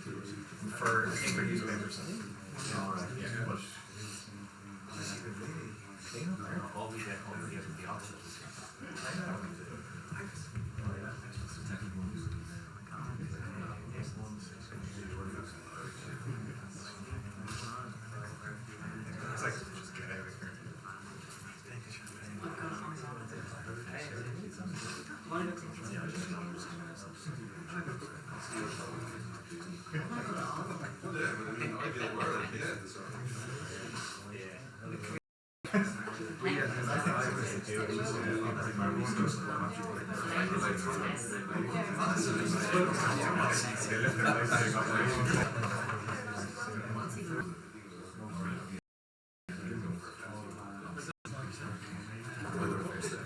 For newspapers. All we get with the opposite. It's like, just get out of here.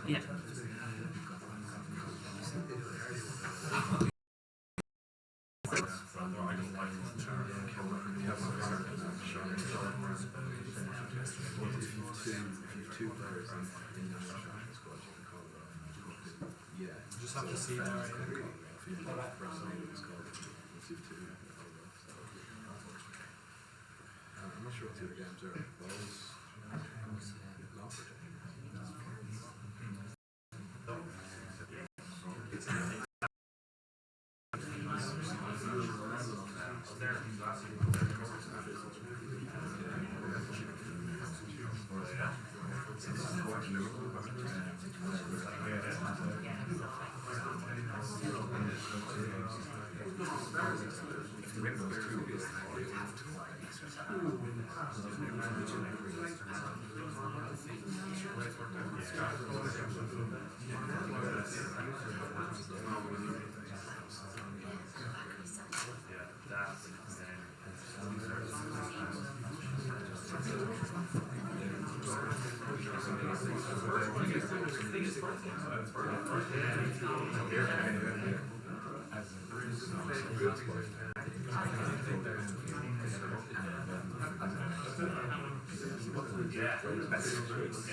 Yeah. Just have to see now. I'm not sure what the other games are.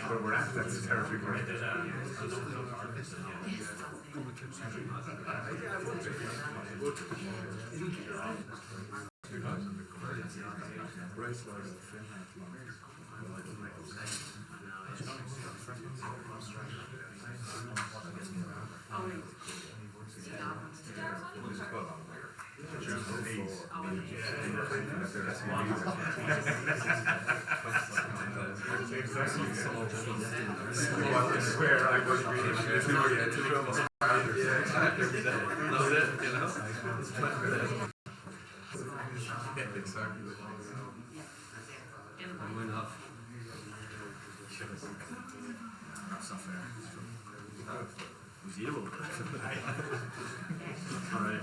Where we're at, that's terrific. I swear I was reading it to almost every day. That's it, you know? Exactly. That's not fair. Who's evil? Alright.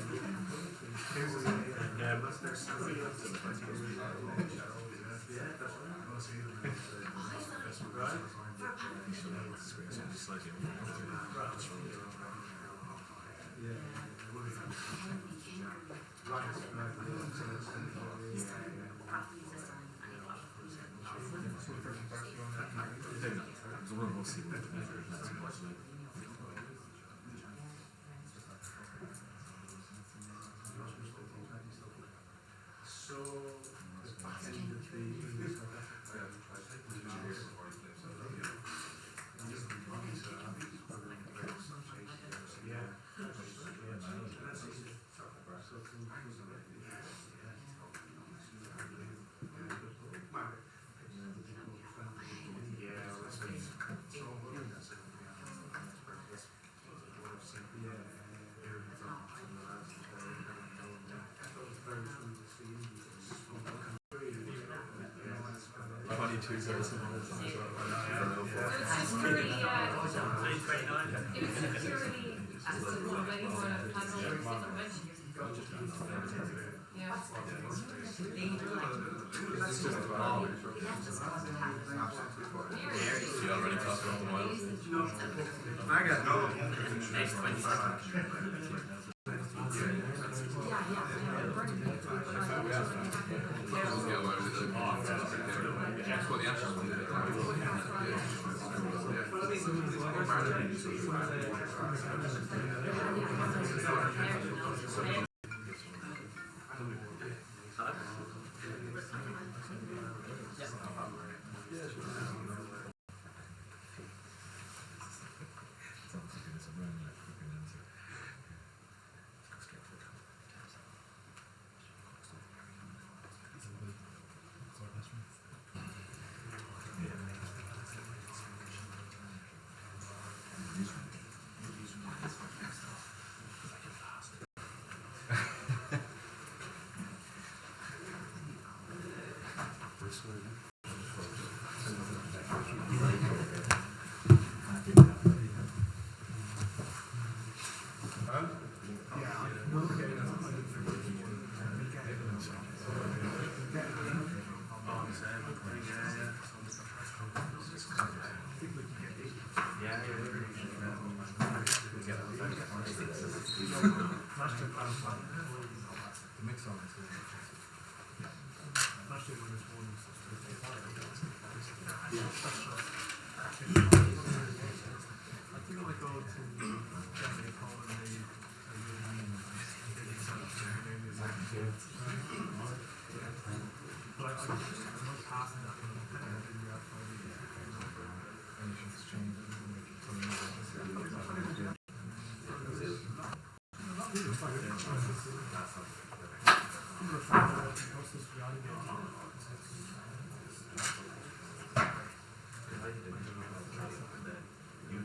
You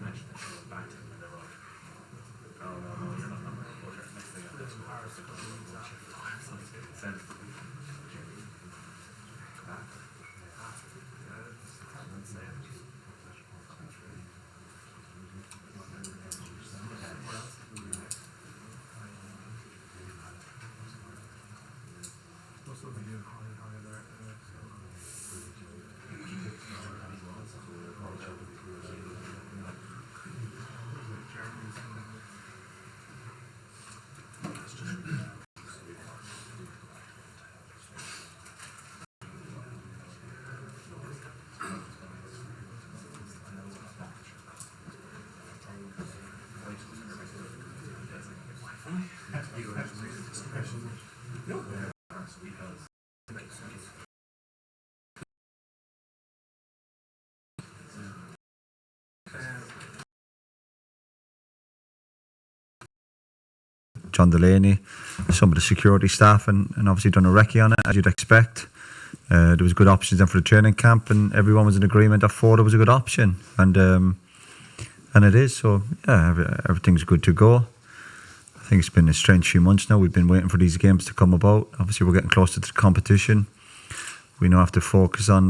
mentioned that you were back to them and they were like, oh no, you're not number one. Next thing I know, John Delaney, some of the security staff, and obviously done a recce on it, as you'd expect. There was good options then for the training camp, and everyone was in agreement that Florida was a good option, and it is. So yeah, everything's good to go. I think it's been a strange few months now. We've been waiting for these games to come about. Obviously, we're getting closer to the competition. We now have to focus on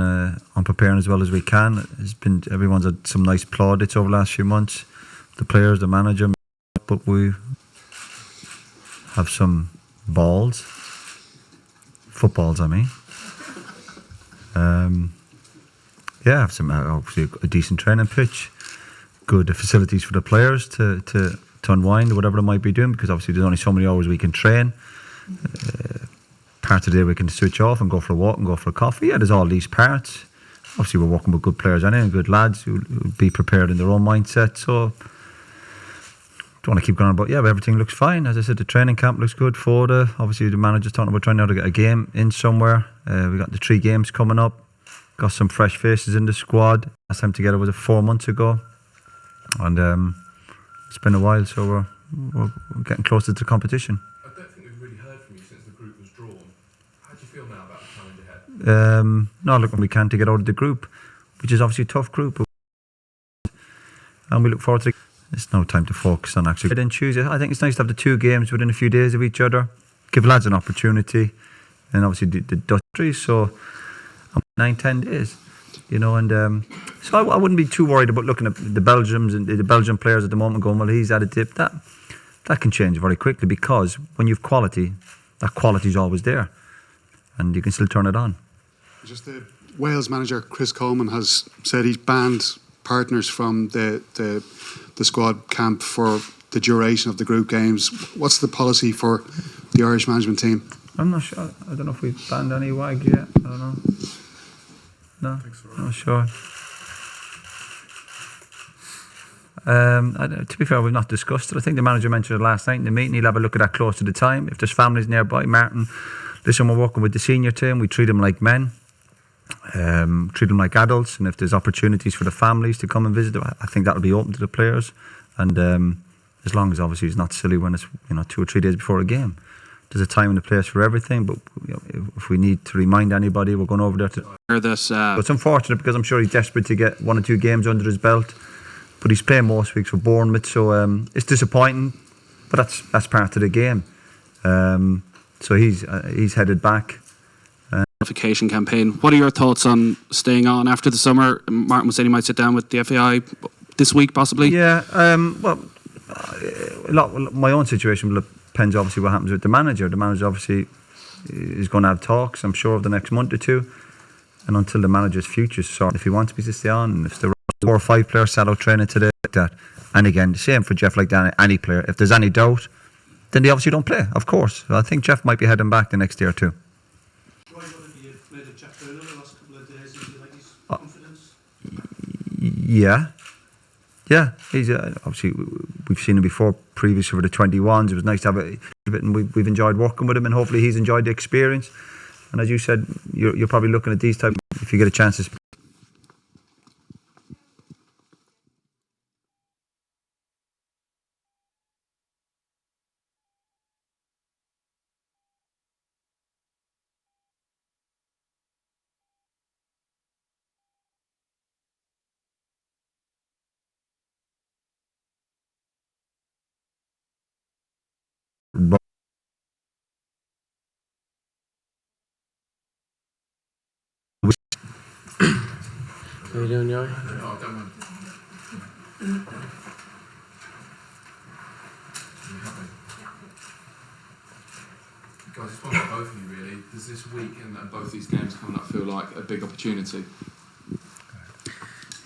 preparing as well as we can. Everyone's had some nice plaudits over the last few months. The players, the manager, but we have some balls, footballs. I mean, have some obviously a decent training pitch, good facilities for the players to unwind whatever they might be doing, because obviously there's only so many hours we can train. Part of the day we can switch off and go for a walk and go for a coffee. Yeah, there's all these parts. Obviously we're working with good players anyway, and good lads who'll be prepared in their own mindset. So don't want to keep going on, but yeah, everything looks fine. As I said, the training camp looks good for obviously the manager's talking about trying now to get a game in somewhere. We got the 3 games coming up. Got some fresh faces in the squad. Last time together was 4 months ago, and it's been a while, so we're getting closer to the competition. I don't think we've really heard from you since the group was drawn. How do you feel now about the challenge ahead? No, look, we can to get out of the group, which is obviously a tough group, and we look forward to it. It's no time to focus on actually. Then Tuesday, I think it's nice to have the 2 games within a few days of each other, give lads an opportunity, and obviously the Dutch. So 9-10 days, and so I wouldn't be too worried about looking at the Belgians and the Belgian players at the moment going, well, he's had a dip. That can change very quickly, because when you've quality, that quality's always there, and you can still turn it on. Just the Wales manager Chris Coleman has said he's banned partners from the squad camp for the duration of the group games. What's the policy for the Irish management team? I'm not sure. I don't know if we've banned any WAG yet. I don't know. No, I'm not sure. To be fair, we've not discussed it. I think the manager mentioned it last night in the meeting. He'll have a look at that close to the time. If there's families nearby, Martin, listen, we're working with the senior team. We treat them like men, treat them like adults, and if there's opportunities for the families to come and visit, I think that'll be open to the players. And as long as obviously it's not silly when it's 2 or 3 days before a game. There's a time and a place for everything, but if we need to remind anybody, we're going over there to. But it's unfortunate, because I'm sure he's desperate to get 1 or 2 games under his belt, but he's playing most weeks for Bournemouth, so it's disappointing, but that's part of the game. So he's headed back. Qualification campaign. What are your thoughts on staying on after the summer? Martin was saying he might sit down with the FAI this week, possibly. Yeah. Well, my own situation will depends obviously what happens with the manager. The manager obviously is going to have talks, I'm sure, over the next month or 2, and until the manager's future is sorted. If he wants me to stay on, and if there are 4 or 5 players sat out training today like that, and again, the same for Jeff, like that, any player, if there's any doubt, then they obviously don't play, of course. So I think Jeff might be heading back the next day or 2. Why wouldn't you have played a Jeff Turner the last couple of days? Is it like his confidence? Yeah. Yeah, he's obviously we've seen him before, previously for the 21s. It was nice to have it, and we've enjoyed working with him, and hopefully he's enjoyed the experience. And as you said, you're probably looking at these type if you get a chance to. How you doing, Yari? Oh, don't mind. Guys, it's one for both of you really. Does this week and both these games coming up feel like a big opportunity?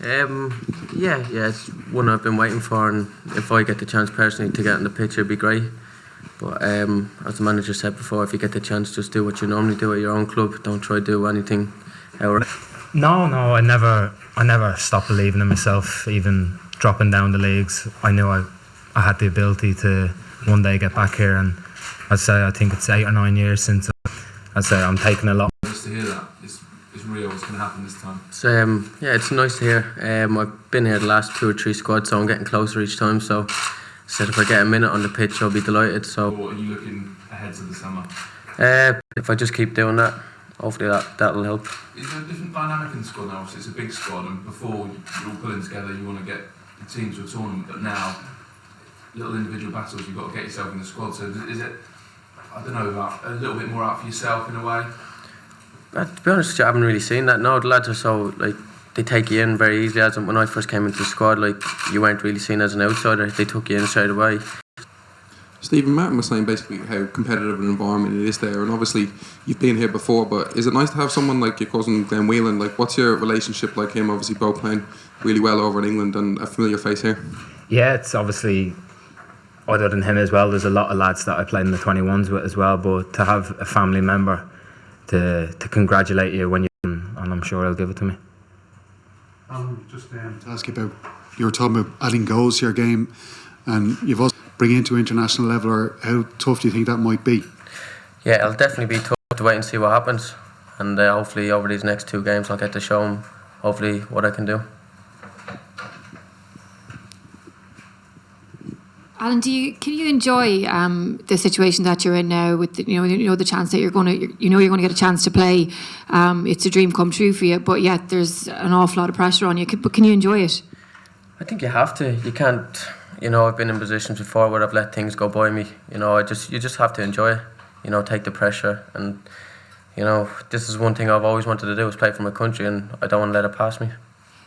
Yeah, it's one I've been waiting for, and if I get the chance personally to get on the pitch, it'd be great. But as the manager said before, if you get the chance, just do what you normally do at your own club. Don't try to do anything out. No, I never stopped believing in myself. Even dropping down the leagues, I knew I had the ability to one day get back here. And I'd say I think it's 8 or 9 years since. I'd say I'm taking a lot. Nice to hear that. It's real. It's going to happen this time. So yeah, it's nice to hear. I've been here the last 2 or 3 squads, so I'm getting closer each time. So said if I get a minute on the pitch, I'll be delighted. So Or are you looking ahead to the summer? if I just keep doing that, hopefully that'll help. Is there a different dynamic in the squad now? Obviously, it's a big squad, and before you're all pulling together, you want to get the team to a tournament, but now, little individual battles, you've got to get yourself in the squad. So is it, I don't know, about a little bit more out for yourself in a way? But to be honest with you, I haven't really seen that. No, the lads are so, like, they take you in very easily. As when I first came into the squad, like, you weren't really seen as an outsider. They took you in straight away. Stephen, Martin was saying basically how competitive an environment it is there, and obviously you've been here before, but is it nice to have someone like your cousin Glenn Whelan? Like, what's your relationship like him? Obviously both playing really well over in England and a familiar face here. Yeah, it's obviously, other than him as well, there's a lot of lads that I played in the 21s with as well, but to have a family member to congratulate you when you win, and I'm sure he'll give it to me. Just to ask you about, you were talking about adding goals to your game, and you've also bringing it to international level, or how tough do you think that might be? Yeah, it'll definitely be tough to wait and see what happens, and hopefully over these next 2 games I'll get to show them hopefully what I can do. Alan, can you enjoy the situation that you're in now with the chance that you're going to get a chance to play? It's a dream come true for you, but yet there's an awful lot of pressure on you. But can you enjoy it? I think you have to. You can't. I've been in positions before where I've let things go by me. You just have to enjoy it. Take the pressure, and this is one thing I've always wanted to do, is play for my country, and I don't want to let it pass me.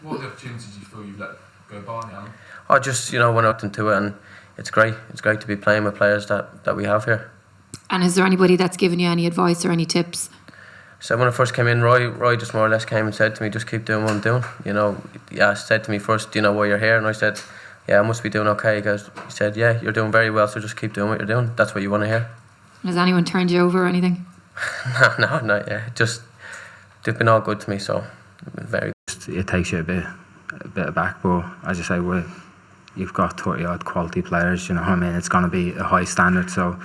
What are the opportunities you feel you've let go by, Alan? I just went out into it, and it's great. It's great to be playing with players that we have here. And is there anybody that's given you any advice or any tips? So when I first came in, Roy just more or less came and said to me, just keep doing what I'm doing. He said to me first, do you know why you're here? And I said, yeah, I must be doing okay. He said, yeah, you're doing very well, so just keep doing what you're doing. That's what you want to hear. Has anyone turned you over or anything? No, not yet. Just, they've been all good to me, so very good. It takes you a bit aback, but as you say, you've got 30 odd quality players, you know what I mean? It's going to be a high standard, so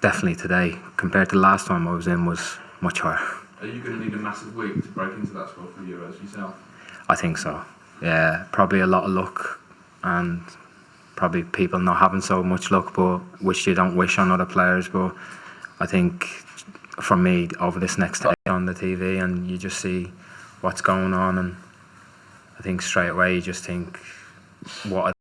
definitely today, compared to the last time I was in, was much higher. Are you going to need a massive week to break into that squad for Euros yourself? I think so. Yeah, probably a lot of luck, and probably people not having so much luck, but which you don't wish on other players. But I think for me, over this next day on the TV, and you just see what's going on, and I think straight away you just think what